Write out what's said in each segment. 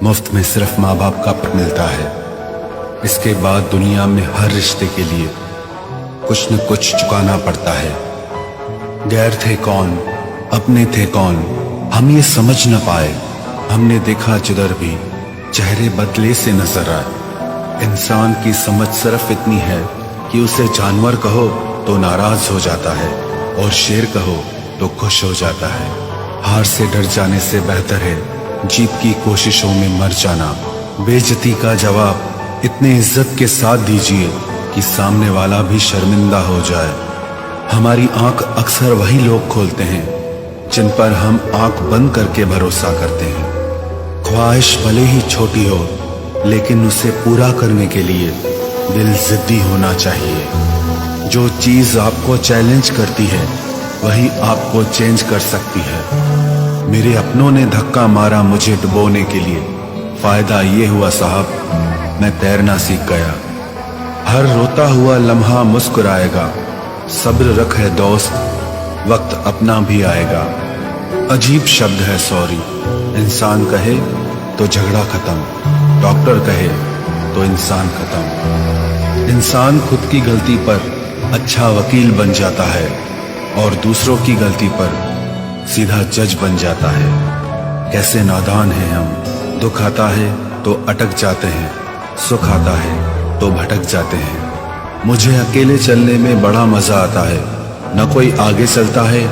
मुफ्त में सिर्फ माँ बाप का प्यार मिलता है। इसके बाद दुनिया में हर रिश्ते के लिए कुछ न कुछ चुकाना पड़ता है। गैर थे कौन, अपने थे कौन, हम ये समझ न पाए। हमने देखा जिधर भी चेहरे बदले से नजर आए। इंसान की समझ सिर्फ इतनी है कि उसे जानवर कहो तो नाराज हो जाता है और शेर कहो तो खुश हो जाता है। हार से डर जाने से बेहतर है जीत की कोशिशों में मर जाना। बेइज्जती का जवाब इतने इज्जत के साथ दीजिए कि सामने वाला भी शर्मिंदा हो जाए। हमारी आंख अक्सर वही लोग खोलते हैं जिन पर हम आंख बंद करके भरोसा करते हैं। ख्वाहिश भले ही छोटी हो लेकिन उसे पूरा करने के लिए दिल जिद्दी होना चाहिए। जो चीज आपको चैलेंज करती है वही आपको चेंज कर सकती है। मेरे अपनों ने धक्का मारा मुझे डुबोने के लिए, फायदा ये हुआ साहब मैं तैरना सीख गया। हर रोता हुआ लम्हा मुस्कुराएगा, सब्र रख है दोस्त वक्त अपना भी आएगा। अजीब शब्द है सॉरी, इंसान कहे तो झगड़ा खत्म, डॉक्टर कहे तो इंसान खत्म। इंसान खुद की गलती पर अच्छा वकील बन जाता है और दूसरों की गलती पर सीधा जज बन जाता है। कैसे नादान हैं हम, दुख आता है तो अटक जाते हैं, सुख आता है तो भटक जाते हैं। मुझे अकेले चलने में बड़ा मजा आता है, ना कोई आगे चलता है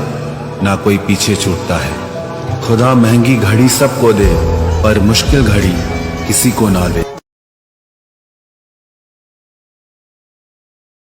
ना कोई पीछे छूटता है। खुदा महंगी घड़ी सबको दे पर मुश्किल घड़ी किसी को ना दे।